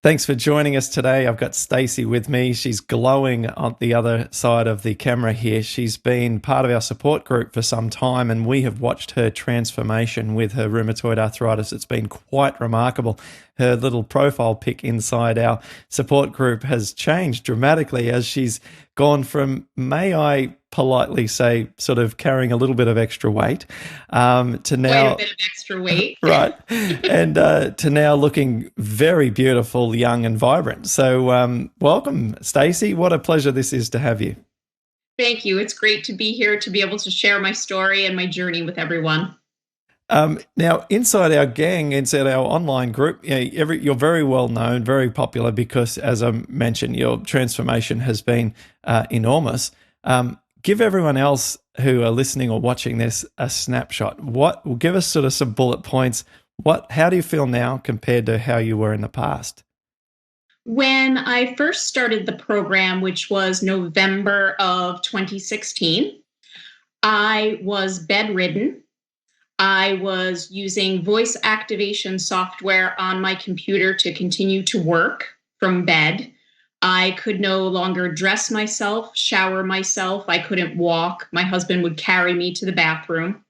Thanks for joining us today. I've got Stacy with me. She's glowing on the other side of the camera here. She's been part of our support group for some time, and we have watched her transformation with her rheumatoid arthritis. It's been quite remarkable. Her little profile pic inside our support group has changed dramatically as she's gone from, may I politely say, sort of carrying a little bit of extra weight to Quite a now, bit of extra weight. right, and to now looking very beautiful, young and vibrant. So welcome, Stacy. What a pleasure this is to have you. Thank you. It's great to be here to be able to share my story and my journey with everyone. Now, inside our gang, inside our online group, you're very well known, very popular because, as I mentioned, your transformation has been enormous. Give everyone else who are listening or watching this a snapshot. Give us sort of some bullet points. How do you feel now compared to how you were in the past? When I first started the program, which was November of 2016, I was bedridden. I was using voice activation software on my computer to continue to work from bed. I could no longer dress myself, shower myself. I couldn't walk. My husband would carry me to the bathroom.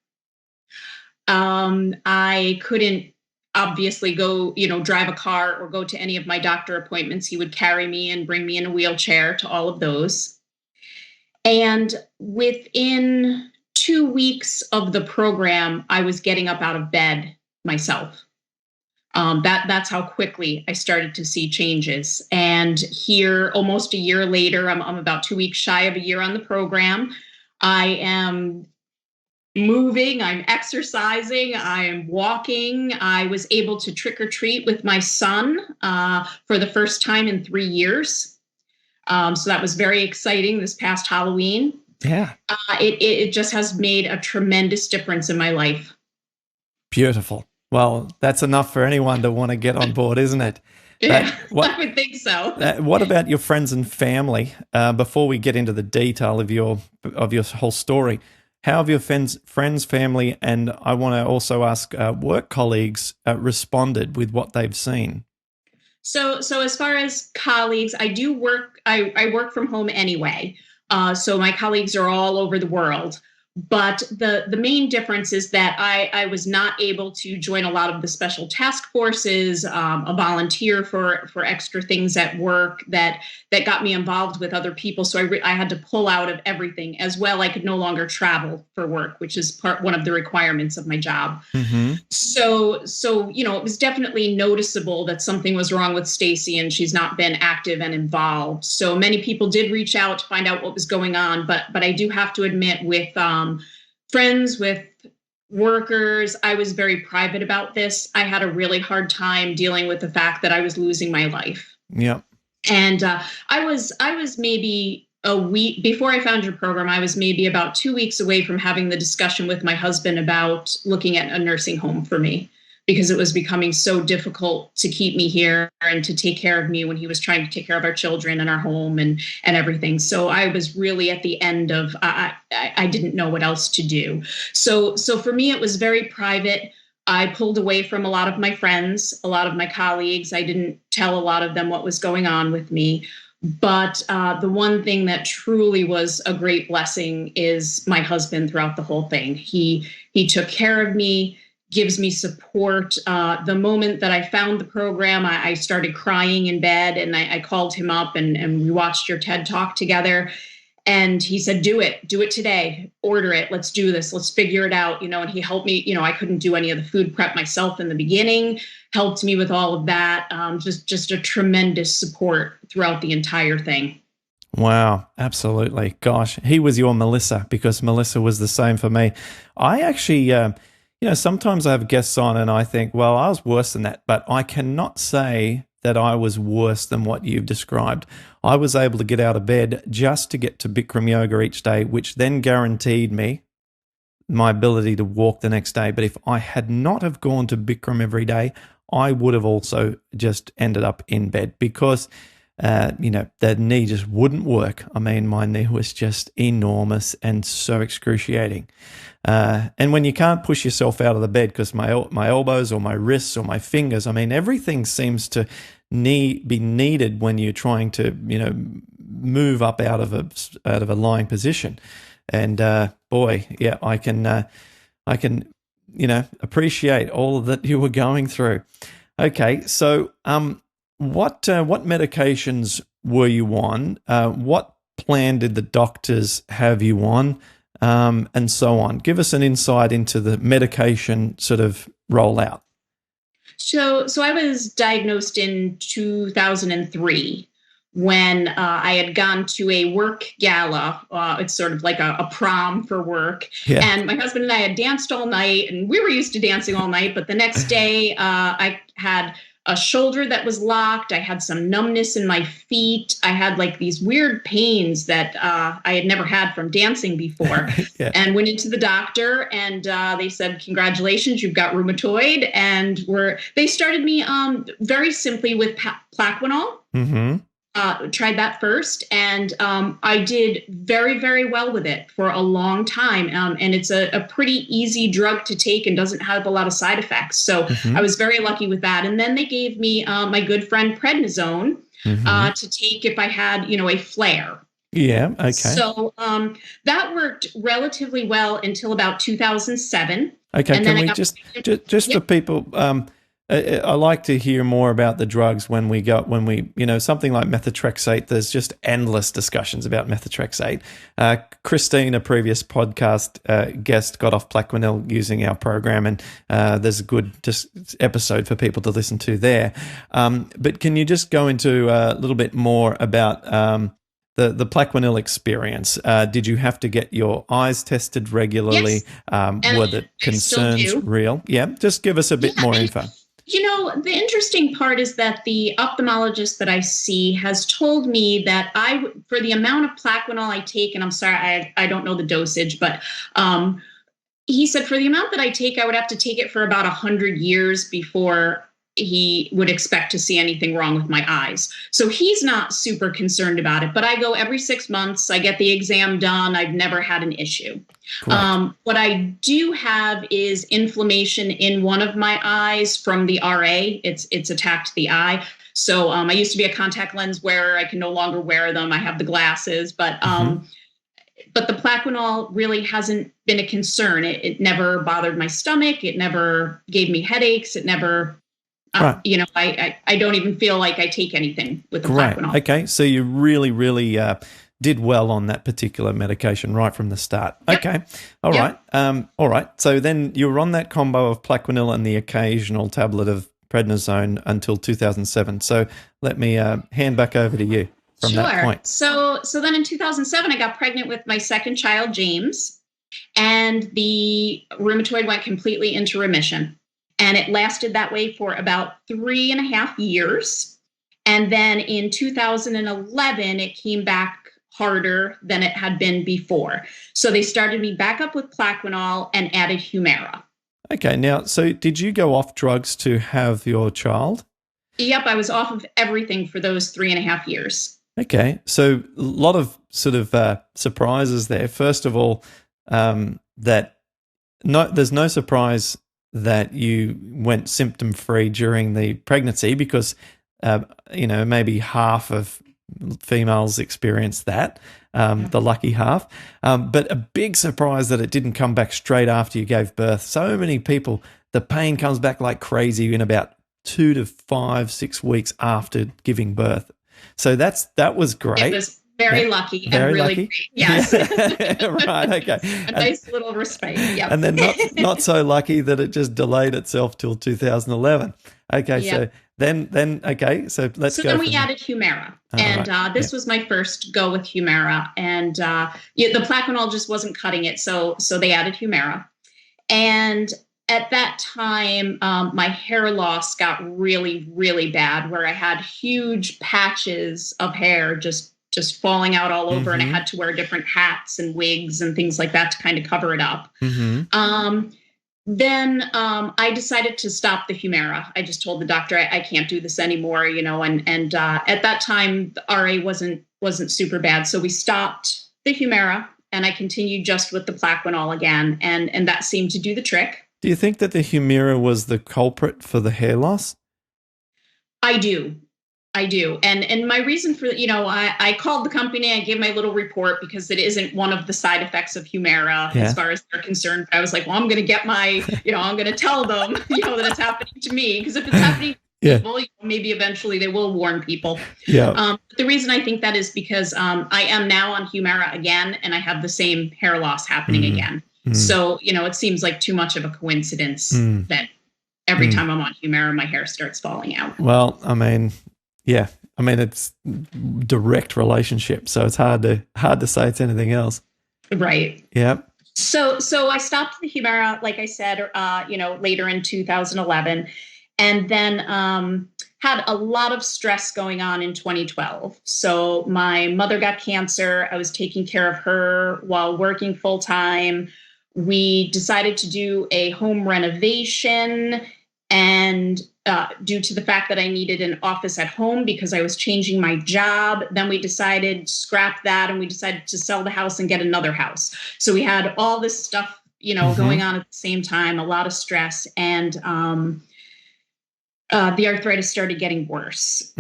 I couldn't obviously go, drive a car or go to any of my doctor appointments. He would carry me and bring me in a wheelchair to all of those. And within 2 weeks of the program, I was getting up out of bed myself. That's how quickly I started to see changes. And here, almost a year later, I'm about 2 weeks shy of a year on the program. I am moving, I'm exercising, I'm walking. I was able to trick or treat with my son for the first time in 3 years. So that was very exciting this past Halloween. Yeah. It just has made a tremendous difference in my life. Beautiful. Well, that's enough for anyone to want to get on board, isn't it? Yeah, I would think so. What about your friends and family? Before we get into the detail of your whole story, how have your friends, family, and I want to also ask work colleagues responded with what they've seen? So as far as colleagues, I do work. I work from home anyway. So my colleagues are all over the world. But the main difference is that I was not able to join a lot of the special task forces, a volunteer for extra things at work that got me involved with other people. So I had to pull out of everything as well. I could no longer travel for work, which is one of the requirements of my job. Mm-hmm. So it was definitely noticeable that something was wrong with Stacy and she's not been active and involved. So many people did reach out to find out what was going on, but I do have to admit with friends, with workers, I was very private about this. I had a really hard time dealing with the fact that I was losing my life. Yeah. And I was maybe a week before I found your program. I was maybe about 2 weeks away from having the discussion with my husband about looking at a nursing home for me, because it was becoming so difficult to keep me here and to take care of me when he was trying to take care of our children and our home and everything. So I was really at the end of, I didn't know what else to do. So for me, it was very private. I pulled away from a lot of my friends, a lot of my colleagues. I didn't tell a lot of them what was going on with me. But the one thing that truly was a great blessing is my husband throughout the whole thing. He took care of me, gives me support. The moment that I found the program, I started crying in bed, and I called him up and we watched your TED Talk together. And he said, do it today, order it. Let's do this. Let's figure it out. And he helped me. I couldn't do any of the food prep myself in the beginning, helped me with all of that. Just a tremendous support throughout the entire thing. Wow, absolutely. Gosh, he was your Melissa, because Melissa was the same for me. I actually, sometimes I have guests on and I think, well, I was worse than that, but I cannot say that I was worse than what you've described. I was able to get out of bed just to get to Bikram yoga each day, which then guaranteed me my ability to walk the next day. But if I had not have gone to Bikram every day, I would have also just ended up in bed, because the knee just wouldn't work. I mean, my knee was just enormous and so excruciating. And when you can't push yourself out of the bed because my elbows or my wrists or my fingers, I mean, everything seems to be needed when you're trying to, move up out of a lying position. And boy, yeah, I can appreciate all that you were going through. Okay, so what medications were you on? What plan did the doctors have you on? And so on. Give us an insight into the medication sort of rollout. So I was diagnosed in 2003 when I had gone to a work gala. It's sort of like a prom for work. Yeah. And my husband and I had danced all night, and we were used to dancing all night. But the next day, I had a shoulder that was locked. I had some numbness in my feet. I had like these weird pains that I had never had from dancing before. Yeah. And went into the doctor, and they said, "Congratulations, you've got rheumatoid." And they started me very simply with Plaquenil. Mm-hmm. Tried that first, and I did very, very well with it for a long time. And it's a pretty easy drug to take and doesn't have a lot of side effects. So I was very lucky with that. And then they gave me my good friend Prednisone to take if I had, a flare. Yeah. Okay. So that worked relatively well until about 2007. Okay. And can we just for people? I like to hear more about the drugs when we something like methotrexate. There's just endless discussions about methotrexate. Christine, a previous podcast guest, got off Plaquenil using our program, and there's a good episode for people to listen to there. But can you just go into a little bit more about the Plaquenil experience? Did you have to get your eyes tested regularly? Yes. Were the concerns real? Yeah, just give us a bit more info. The interesting part is that the ophthalmologist that I see has told me that for the amount of Plaquenil I take, and I'm sorry, I don't know the dosage, but he said for the amount that I take, I would have to take it for about 100 years before he would expect to see anything wrong with my eyes. So he's not super concerned about it, but I go every 6 months. I get the exam done. I've never had an issue. What I do have is inflammation in one of my eyes from the RA. It's attacked the eye. So I used to be a contact lens wearer. I can no longer wear them. I have the glasses, but the Plaquenil really hasn't been a concern. It never bothered my stomach. It never gave me headaches. It never... I don't even feel like I take anything with the Plaquenil. Okay, so you really, really did well on that particular medication right from the start. Yep. Okay, all right. So then you were on that combo of Plaquenil and the occasional tablet of Prednisone until 2007. So let me hand back over to you from that point. So then in 2007, I got pregnant with my second child, James, and the rheumatoid went completely into remission. And it lasted that way for about 3.5 years. And then in 2011, it came back harder than it had been before. So they started me back up with Plaquenil and added Humira. Okay. Now, so did you go off drugs to have your child? Yep. I was off of everything for those 3.5 years. Okay. So a lot of sort of surprises there. First of all, there's no surprise that you went symptom-free during the pregnancy because, maybe half of females experience that, the lucky half. But a big surprise that it didn't come back straight after you gave birth. So many people, the pain comes back like crazy in about 2 to 6 weeks after giving birth. So that was great. It was very lucky and really lucky. Great. Yes. Right. Okay. A nice little respite. Yep. And then not so lucky that it just delayed itself till 2011. Okay. Yep. So then okay. So let's go. So then we added Humira, and this was my first go with Humira, and the Plaquenil just wasn't cutting it, so they added Humira, and at that time, my hair loss got really, really bad, where I had huge patches of hair just falling out all over, and I had to wear different hats and wigs and things like that to kind of cover it up. Then I decided to stop the Humira. I just told the doctor I can't do this anymore, and at that time the RA wasn't super bad, so we stopped the Humira, and I continued just with the Plaquenil again, and that seemed to do the trick. Do you think that the Humira was the culprit for the hair loss? I do. And my reason for, I called the company, I gave my little report because it isn't one of the side effects of Humira as far as they're concerned. But I was like, well, I'm going to get I'm going to tell them, that it's happening to me. Because if it's happening to people, maybe eventually they will warn people. Yeah. The reason I think that is because I am now on Humira again, and I have the same hair loss happening again. So, it seems like too much of a coincidence that every time I'm on Humira, my hair starts falling out. Well, yeah, it's direct relationship, so it's hard to say it's anything else. Right. Yeah. So I stopped the Humira, like I said, later in 2011, and then had a lot of stress going on in 2012. So my mother got cancer. I was taking care of her while working full time. We decided to do a home renovation, and due to the fact that I needed an office at home because I was changing my job, then we decided to scrap that, and we decided to sell the house and get another house. So we had all this stuff, going on at the same time, a lot of stress, and the arthritis started getting worse.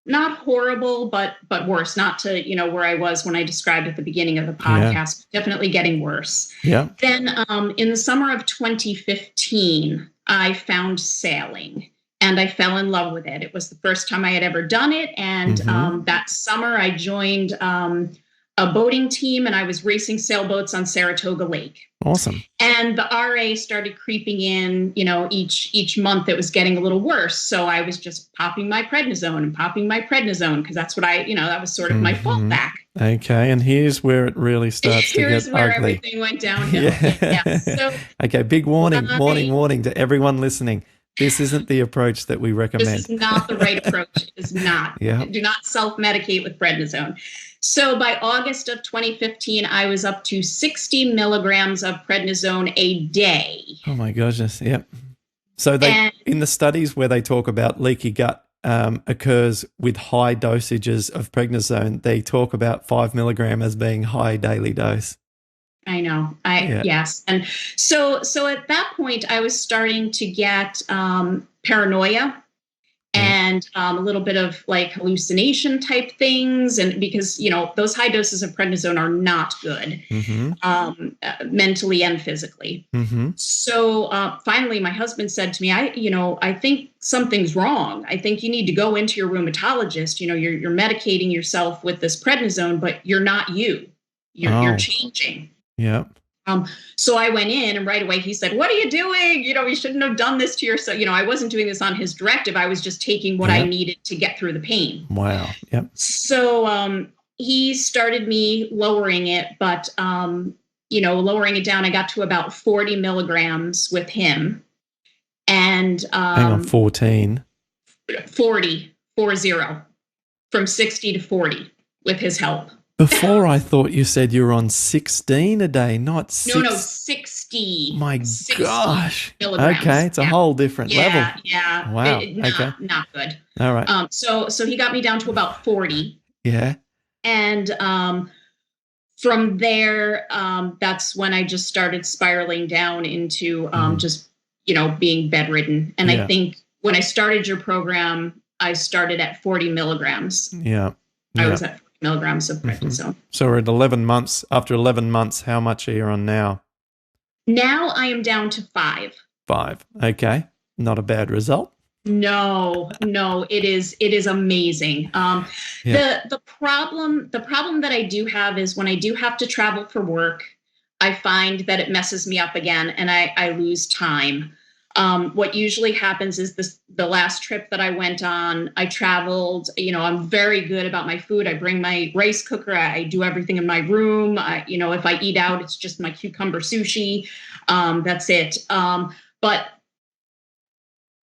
Not horrible, but worse. Not to where I was when I described at the beginning of the podcast. Yeah. Definitely getting worse. Yeah. Then in the summer of 2015, I found sailing, and I fell in love with it. It was the first time I had ever done it, and that summer I joined a boating team, and I was racing sailboats on Saratoga Lake. Awesome. And the RA started creeping in, each month it was getting a little worse. So I was just popping my prednisone because that's what that was sort of my fallback. Okay. And here's where it really starts to get ugly. Here's where everything went downhill. Yeah. So, okay. Big warning to everyone listening. This isn't the approach that we recommend. This is not the right approach. It is not. Yeah. Do not self-medicate with prednisone. So by August of 2015, I was up to 60 milligrams of prednisone a day. Oh my goodness. Yep. So in the studies where they talk about leaky gut occurs with high dosages of prednisone, they talk about 5 milligram as being high daily dose. I know. Yes. And so at that point, I was starting to get paranoia and a little bit of like hallucination type things. And because, those high doses of prednisone are not good mentally and physically. So finally, my husband said to me, I think something's wrong. I think you need to go into your rheumatologist. You're medicating yourself with this prednisone, but you're not you. You're changing. Yeah. So I went in, and right away he said, "What are you doing? You shouldn't have done this to yourself." I wasn't doing this on his directive. I was just taking what I needed to get through the pain. Wow. Yep. So he started me lowering it, but lowering it down. I got to about 40 milligrams with him, and hang on, 14. 40 from 60 to 40 with his help. Before I thought you said you were on 16 a day, not 6. No, 60. My 60 gosh. Milligrams. Okay, it's a whole different level. Yeah. Wow. Okay. Not good. All right. So he got me down to about 40. Yeah. And from there, that's when I just started spiraling down into just being bedridden. And I think when I started your program, I started at 40 milligrams. Yeah. I was at milligrams of prednisone. So we're at 11 months. After 11 months, how much are you on now? Now I am down to 5. 5. Okay. Not a bad result. No, it is amazing. The problem that I do have is when I do have to travel for work, I find that it messes me up again, and I lose time. What usually happens is the last trip that I went on, I traveled, I'm very good about my food. I bring my rice cooker. I do everything in my room. If I eat out, it's just my cucumber sushi. That's it. But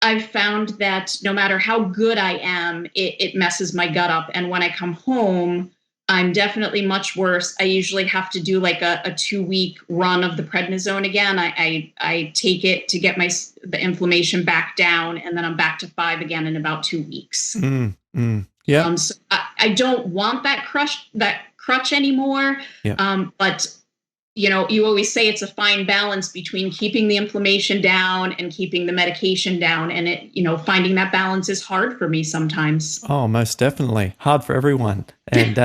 I've found that no matter how good I am, it messes my gut up. And when I come home, I'm definitely much worse. I usually have to do like a 2-week run of the prednisone again. I take it to get the inflammation back down, and then I'm back to 5 again in about 2 weeks. Yeah. So I don't want that crutch anymore. Yeah. But you always say it's a fine balance between keeping the inflammation down and keeping the medication down. And finding that balance is hard for me sometimes. Oh, most definitely. Hard for everyone. And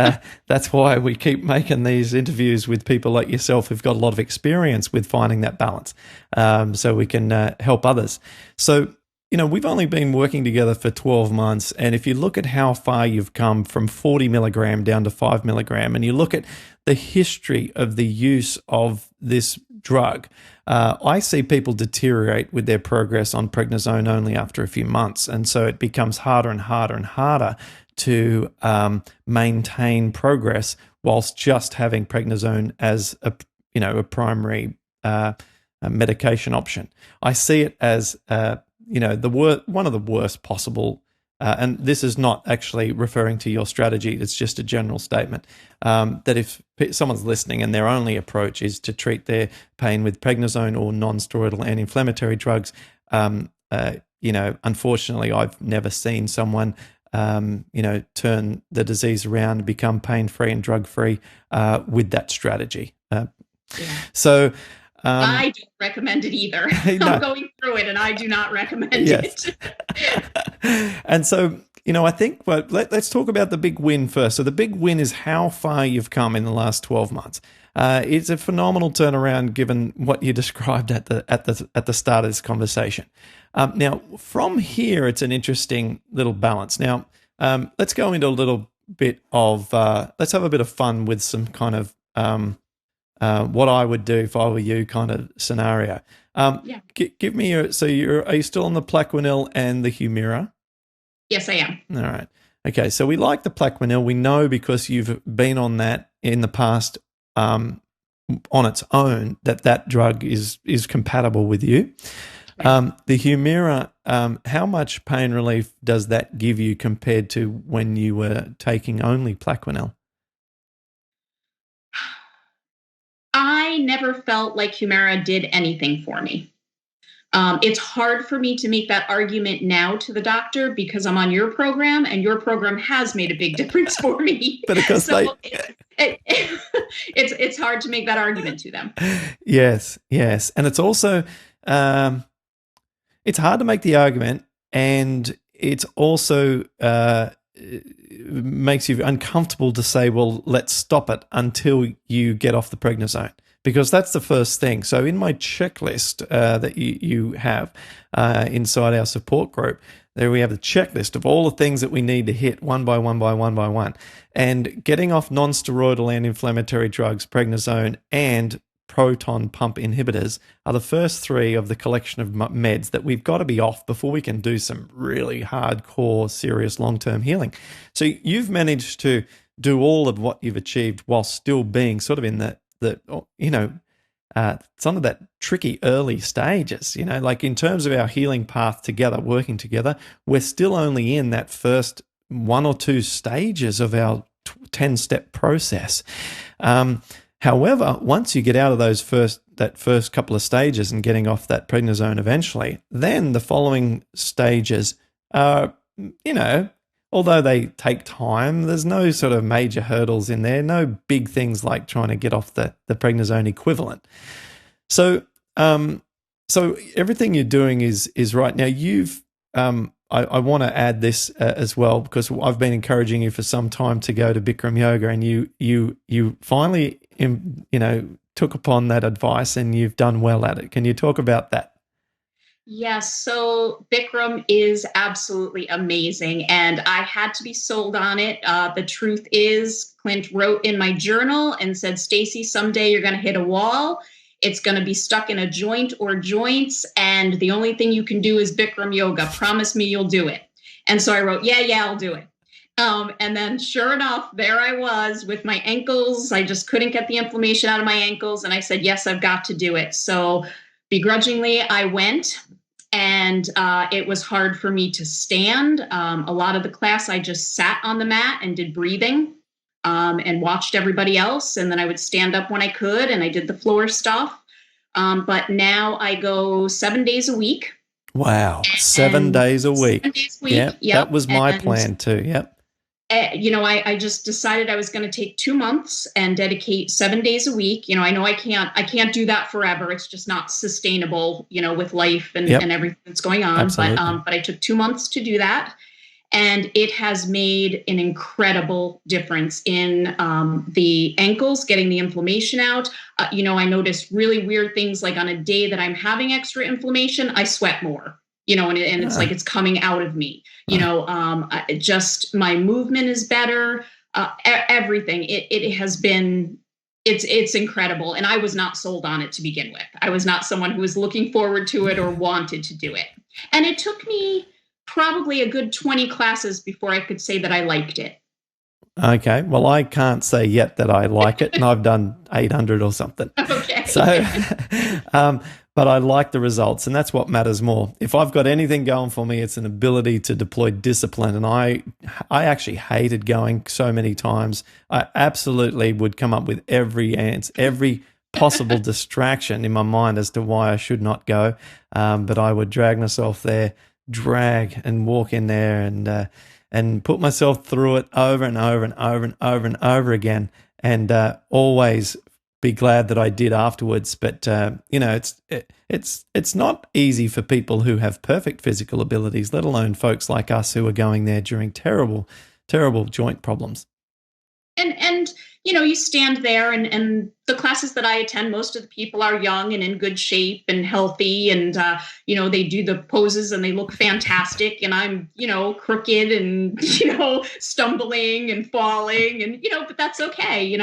that's why we keep making these interviews with people like yourself who've got a lot of experience with finding that balance, so we can help others. So, we've only been working together for 12 months. And if you look at how far you've come from 40 milligram down to 5 milligram, and you look at the history of the use of this drug, I see people deteriorate with their progress on prednisone only after a few months. And so it becomes harder and harder and harder to maintain progress whilst just having prednisone as a primary medication option. I see it as one of the worst possible. And this is not actually referring to your strategy. It's just a general statement that if someone's listening and their only approach is to treat their pain with prednisone or non-steroidal anti-inflammatory drugs, unfortunately, I've never seen someone, turn the disease around and become pain-free and drug-free with that strategy. So I don't recommend it either. No. I'm going through it, and I do not recommend it. And so, I think let's talk about the big win first. So the big win is how far you've come in the last 12 months. It's a phenomenal turnaround given what you described at the start of this conversation. Now, from here, it's an interesting little balance. Now, let's go into a little bit of let's have a bit of fun with some kind of what I would do if I were you kind of scenario. Give me are you still on the Plaquenil and the Humira? Yes, I am. All right. Okay, so we like the Plaquenil. We know because you've been on that in the past on its own that drug is compatible with you. The Humira, how much pain relief does that give you compared to when you were taking only Plaquenil? I never felt like Humira did anything for me. It's hard for me to make that argument now to the doctor because I'm on your program, and your program has made a big difference for me. But because it's hard to make that argument to them. Yes, and it's also it's hard to make the argument, and it's also makes you uncomfortable to say, well, let's stop it until you get off the prednisone, because that's the first thing. So in my checklist that you have inside our support group, there we have the checklist of all the things that we need to hit one by one. And getting off non-steroidal anti-inflammatory drugs, prednisone, and proton pump inhibitors are the first 3 of the collection of meds that we've got to be off before we can do some really hardcore, serious long-term healing. So you've managed to do all of what you've achieved while still being sort of in some of that tricky early stages, like in terms of our healing path together, working together, we're still only in that first 1 or 2 stages of our 10-step process. However, once you get out of that first couple of stages and getting off that prednisone eventually, then the following stages are, although they take time, there's no sort of major hurdles in there, no big things like trying to get off the prednisone equivalent. So everything you're doing is right. Now I want to add this as well, because I've been encouraging you for some time to go to Bikram yoga, and you finally took upon that advice, and you've done well at it. Can you talk about that? Yes. So Bikram is absolutely amazing, and I had to be sold on it. The truth is, Clint wrote in my journal and said, Stacy, someday you're going to hit a wall. It's going to be stuck in a joint or joints, and the only thing you can do is Bikram yoga. Promise me you'll do it. And so I wrote, yeah, I'll do it. And then sure enough, there I was with my ankles. I just couldn't get the inflammation out of my ankles. And I said, yes, I've got to do it. So begrudgingly, I went, and it was hard for me to stand. A lot of the class, I just sat on the mat and did breathing. and watched everybody else. And then I would stand up when I could, and I did the floor stuff. But now I go 7 days a week. Wow. 7 days a week. 7 days a week. Yep. Yep. That was my plan too. Yep. I just decided I was going to take 2 months and dedicate 7 days a week. I know I can't do that forever. It's just not sustainable, with life and everything that's going on. Absolutely. But I took 2 months to do that. And it has made an incredible difference in the ankles, getting the inflammation out. I noticed really weird things, like on a day that I'm having extra inflammation, I sweat more. And it's like it's coming out of me. Just my movement is better. Everything. It has been. It's incredible. And I was not sold on it to begin with. I was not someone who was looking forward to it or wanted to do it. And it took me probably a good 20 classes before I could say that I liked it. Okay. Well, I can't say yet that I like it, and I've done 800 or something. Okay. So, but I like the results, and that's what matters more. If I've got anything going for me, it's an ability to deploy discipline. And I actually hated going so many times. I absolutely would come up with every possible distraction in my mind as to why I should not go. But I would drag myself there, and walk in there and put myself through it over and over and over and over and over again, and always be glad that I did afterwards. But it's not easy for people who have perfect physical abilities, let alone folks like us who are going there during terrible joint problems. And you stand there, and the classes that I attend, most of the people are young and in good shape and healthy, and they do the poses and they look fantastic, and I'm crooked and stumbling and falling, and but that's okay.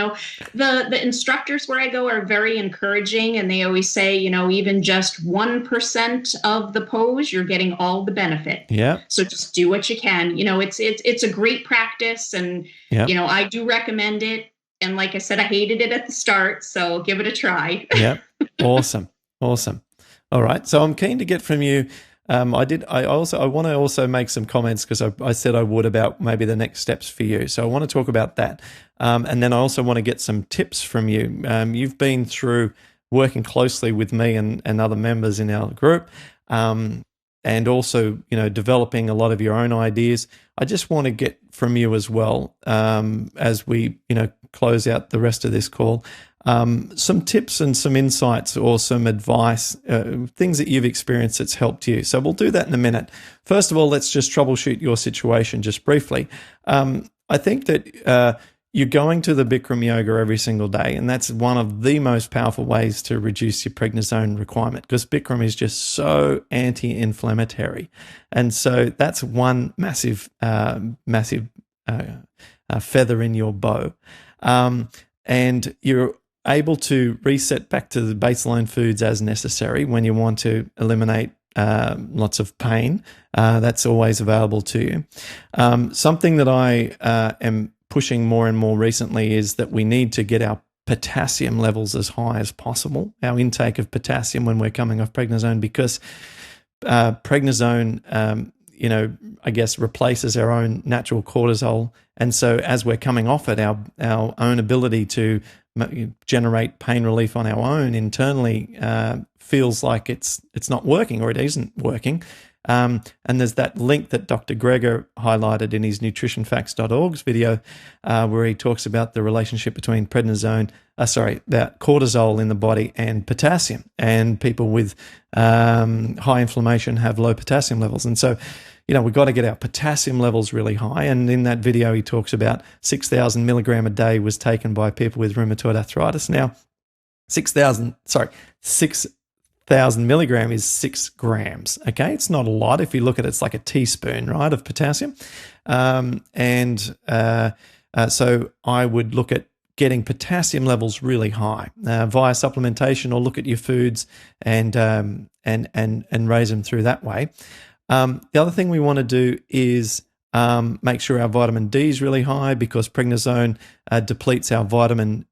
The instructors where I go are very encouraging, and they always say, even just 1% of the pose, you're getting all the benefit. Yeah. So just do what you can. It's a great practice, and I do recommend it. And like I said, I hated it at the start, so give it a try. Yep. Awesome. All right. So I'm keen to get from you. I want to also make some comments, because I said I would, about maybe the next steps for you. So I want to talk about that. And then I also want to get some tips from you. You've been through working closely with me and other members in our group. And also, developing a lot of your own ideas. I just want to get from you as well, as we, close out the rest of this call, some tips and some insights or some advice, things that you've experienced that's helped you. So we'll do that in a minute. First of all, let's just troubleshoot your situation just briefly. I think that you're going to the Bikram yoga every single day, and that's one of the most powerful ways to reduce your prednisone requirement, because Bikram is just so anti-inflammatory. And so that's one massive feather in your bow. And you're able to reset back to the baseline foods as necessary when you want to eliminate lots of pain. That's always available to you. Something that I am pushing more and more recently is that we need to get our potassium levels as high as possible, our intake of potassium when we're coming off prednisone, because prednisone, I guess replaces our own natural cortisol. And so as we're coming off it, our own ability to generate pain relief on our own internally feels like it's not working, or it isn't working. And there's that link that Dr. Greger highlighted in his nutritionfacts.org's video, where he talks about the relationship between that cortisol in the body and potassium. And people with high inflammation have low potassium levels. And so, we've got to get our potassium levels really high. And in that video, he talks about 6,000 milligram a day was taken by people with rheumatoid arthritis. Now, 6,000 milligram is 6 grams. Okay, it's not a lot. If you look at it, it's like a teaspoon, right, of potassium. So I would look at getting potassium levels really high via supplementation, or look at your foods and raise them through that way. The other thing we want to do is make sure our vitamin D is really high, because prednisone depletes our vitamin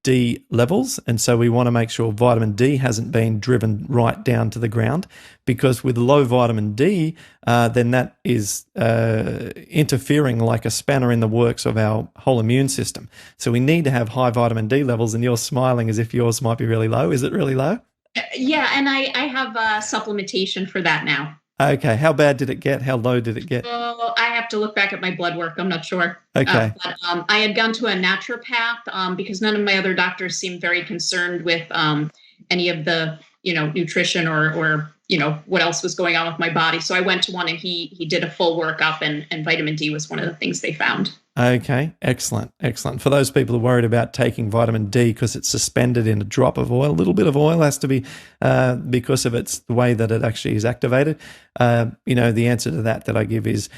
D levels. And so we want to make sure vitamin D hasn't been driven right down to the ground, because with low vitamin D, then that is interfering like a spanner in the works of our whole immune system. So we need to have high vitamin D levels, and you're smiling as if yours might be really low. Is it really low? Yeah, and I have supplementation for that now. Okay. How bad did it get? How low did it get? Well, I have to look back at my blood work. I'm not sure. Okay. But I had gone to a naturopath because none of my other doctors seemed very concerned with any of the, nutrition or what else was going on with my body. So I went to one, and he did a full workup, and vitamin D was one of the things they found. Okay, excellent, excellent. For those people who are worried about taking vitamin D because it's suspended in a drop of oil, a little bit of oil has to be because of the way that it actually is activated. The answer to that I give is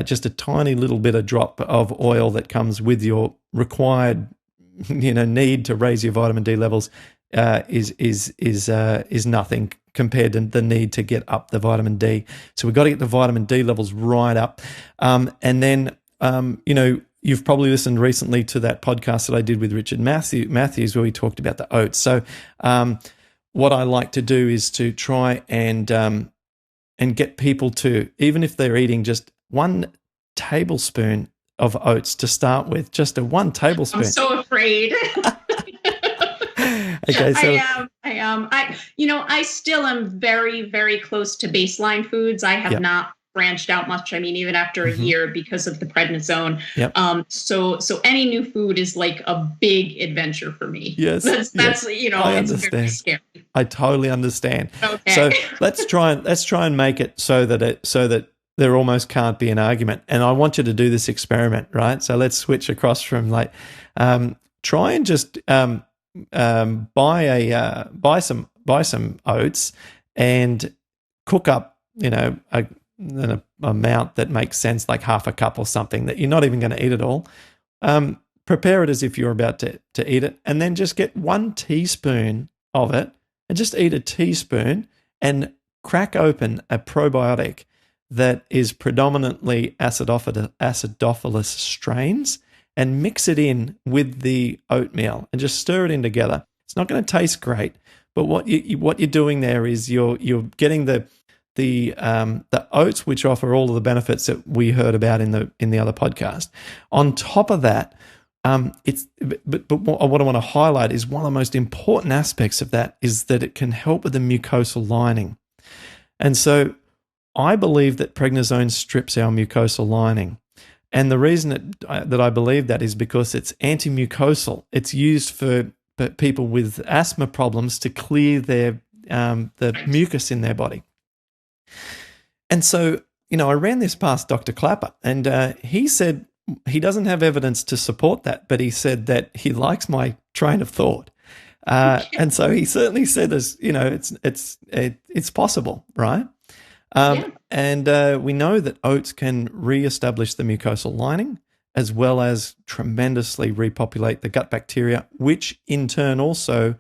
just a tiny little bit of drop of oil that comes with your required, need to raise your vitamin D levels is nothing compared to the need to get up the vitamin D. So we've got to get the vitamin D levels right up, and then. You've probably listened recently to that podcast that I did with Richard Matthews where we talked about the oats. So what I like to do is to try and get people to, even if they're eating just 1 tablespoon of oats to start with, just a 1 tablespoon. I'm so afraid. Okay, so I am. I still am very, very close to baseline foods. I have not branched out much. I mean, even after a year because of the prednisone. Yep. So any new food is like a big adventure for me. Yes. That's I it's understand. very scary. I totally understand. Okay. So let's try and make it so that there almost can't be an argument. And I want you to do this experiment, right? So let's switch across from try and just buy some oats and cook up, an amount that makes sense, like half a cup or something that you're not even going to eat it all. Prepare it as if you're about to eat it, and then just get 1 teaspoon of it and just eat a teaspoon and crack open a probiotic that is predominantly acidophilus strains and mix it in with the oatmeal and just stir it in together. It's not going to taste great, but what you're doing there is you're getting the oats, which offer all of the benefits that we heard about in the other podcast. On top of that, but what I want to highlight is one of the most important aspects of that is that it can help with the mucosal lining. And so I believe that prednisone strips our mucosal lining. And the reason that I believe that is because it's anti-mucosal. It's used for people with asthma problems to clear the mucus in their body. And so, I ran this past Dr. Clapper, and he said he doesn't have evidence to support that, but he said that he likes my train of thought. And so he certainly said this, it's possible, right? And we know that oats can reestablish the mucosal lining as well as tremendously repopulate the gut bacteria, which in turn also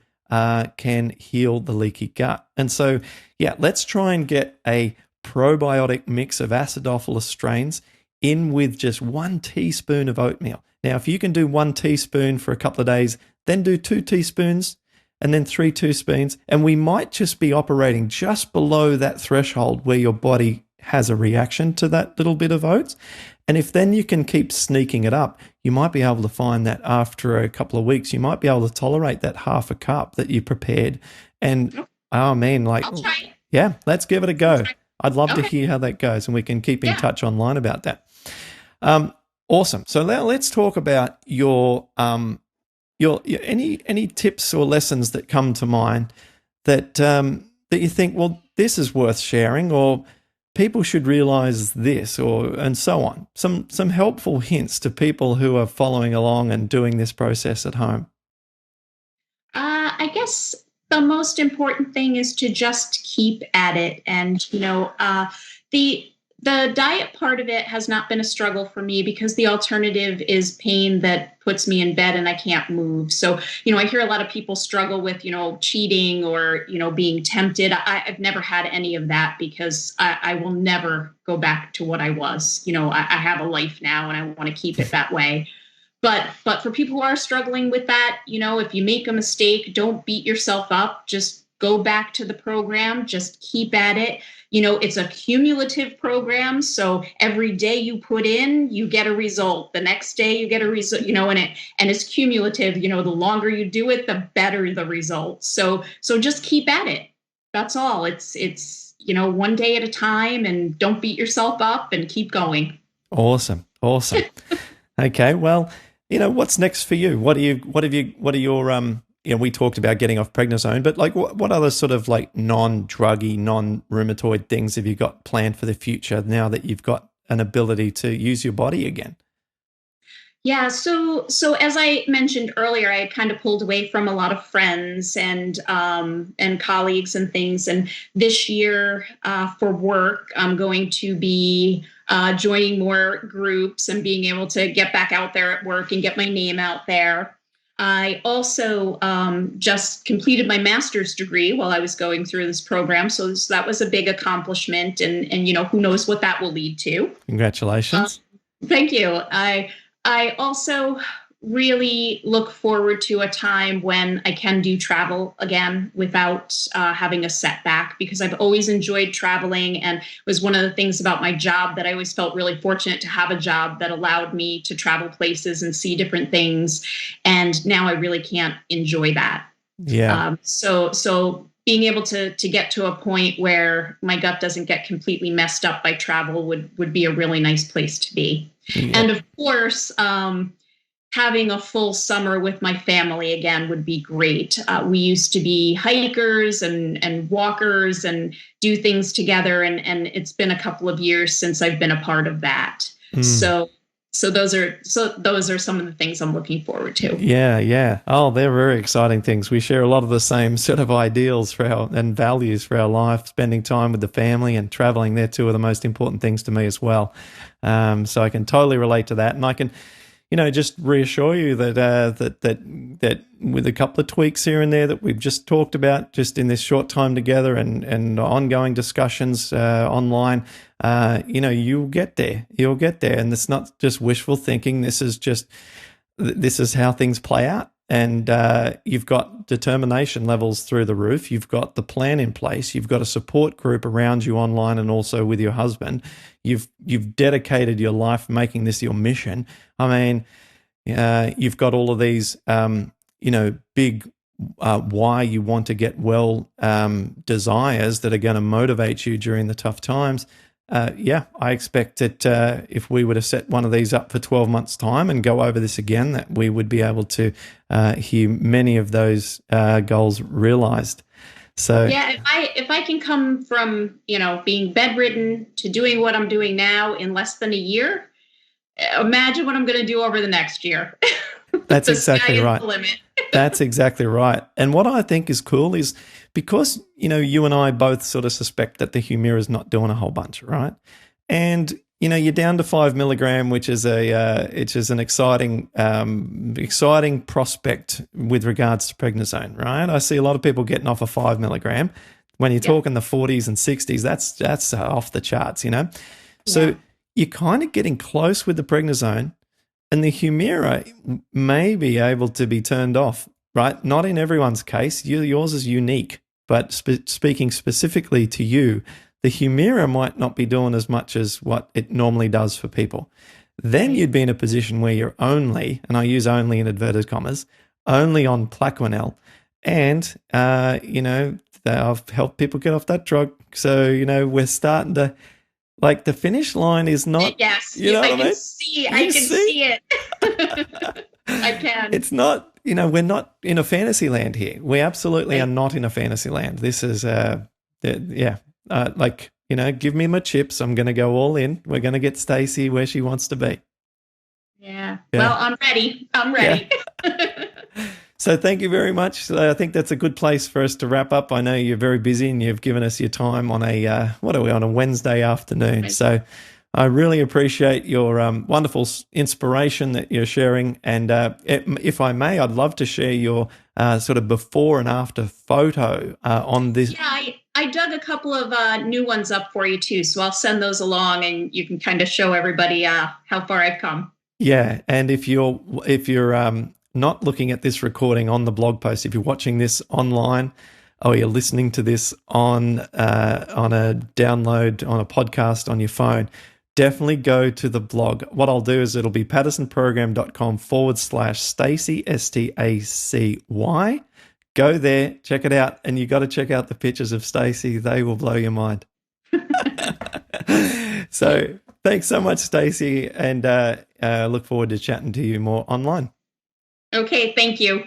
can heal the leaky gut. And so, let's try and get a probiotic mix of acidophilus strains in with just 1 teaspoon of oatmeal. Now, if you can do 1 teaspoon for a couple of days, then do 2 teaspoons and then 3 teaspoons. And we might just be operating just below that threshold where your body has a reaction to that little bit of oats. And if then you can keep sneaking it up, you might be able to find that after a couple of weeks, you might be able to tolerate that half a cup that you prepared. And I'll try. Yeah, let's give it a go. I'd love to hear how that goes, and we can keep in touch online about that. Awesome. So now let's talk about your any tips or lessons that come to mind that that you think, well, this is worth sharing, or people should realize this, and so on. Some helpful hints to people who are following along and doing this process at home. I guess the most important thing is to just keep at it. And, the diet part of it has not been a struggle for me because the alternative is pain that puts me in bed and I can't move. So, I hear a lot of people struggle with, cheating or, being tempted. I've never had any of that because I will never go back to what I was. I have a life now and I want to keep it that way. but for people who are struggling with that, if you make a mistake, don't beat yourself up. Just go back to the program. Just keep at it. It's a cumulative program. So every day you put in, you get a result. The next day you get a result, and it's cumulative. The longer you do it, the better the results. So just keep at it. That's all. It's one day at a time, and don't beat yourself up, and keep going. Awesome. Okay. Well, what's next for you? What are your we talked about getting off prednisone, but like what other sort of like non-druggy, non-rheumatoid things have you got planned for the future now that you've got an ability to use your body again? Yeah, so as I mentioned earlier, I had kind of pulled away from a lot of friends and colleagues and things. And this year, for work, I'm going to be joining more groups and being able to get back out there at work and get my name out there. I also just completed my master's degree while I was going through this program, so that was a big accomplishment, and who knows what that will lead to. Congratulations! Thank you. I also really look forward to a time when I can do travel again without having a setback, because I've always enjoyed traveling, and it was one of the things about my job that I always felt really fortunate to have a job that allowed me to travel places and see different things. And now I really can't enjoy that. Yeah. So being able to get to a point where my gut doesn't get completely messed up by travel would be a really nice place to be. Yeah. And of course, having a full summer with my family again would be great. We used to be hikers and walkers and do things together, and it's been a couple of years since I've been a part of that. So those are some of the things I'm looking forward to. Yeah. Oh, they're very exciting things. We share a lot of the same sort of ideals and values for our life. Spending time with the family and traveling, they're two of the most important things to me as well. So I can totally relate to that, and I can, just reassure you that with a couple of tweaks here and there that we've just talked about, just in this short time together and ongoing discussions online, you'll get there. You'll get there, and it's not just wishful thinking. This is how things play out. And you've got determination levels through the roof. You've got the plan in place. You've got a support group around you online and also with your husband. You've dedicated your life making this your mission. I mean, you've got all of these, big why you want to get well desires that are going to motivate you during the tough times. I expect that if we were to set one of these up for 12 months' time and go over this again, that we would be able to hear many of those goals realized. So yeah, if I can come from being bedridden to doing what I'm doing now in less than a year, imagine what I'm going to do over the next year. That's exactly right. The limit. That's exactly right. And what I think is cool is because, you and I both sort of suspect that the Humira is not doing a whole bunch, right? And, you're down to 5 milligram, which is an exciting prospect with regards to prednisone, right? I see a lot of people getting off a 5 milligram. When you're talking the 40s and 60s, that's off the charts, So you're kind of getting close with the prednisone. And the Humira may be able to be turned off, right? Not in everyone's case. Yours is unique, but speaking specifically to you, the Humira might not be doing as much as what it normally does for people. Then you'd be in a position where you're only, and I use only in inverted commas, only on Plaquenil. And, I've helped people get off that drug. So, we're starting to... Like the finish line is not. Yes, I can see. I can see it. I can. It's not. We're not in a fantasy land here. We absolutely are not in a fantasy land. This is, give me my chips. I'm going to go all in. We're going to get Stacy where she wants to be. Yeah. Well, I'm ready. Yeah. So thank you very much. I think that's a good place for us to wrap up. I know you're very busy and you've given us your time on on a Wednesday afternoon. Right. So I really appreciate your wonderful inspiration that you're sharing. And if I may, I'd love to share your sort of before and after photo on this. Yeah, I dug a couple of new ones up for you too. So I'll send those along and you can kind of show everybody how far I've come. Yeah, and if you're not looking at this recording on the blog post, if you're watching this online, or you're listening to this on a download on a podcast on your phone, definitely go to the blog. What I'll do is it'll be paddisonprogram.com/Stacy, Stacy. Go there, check it out, and you got to check out the pictures of Stacy. They will blow your mind. So thanks so much, Stacy, and look forward to chatting to you more online. Okay, thank you.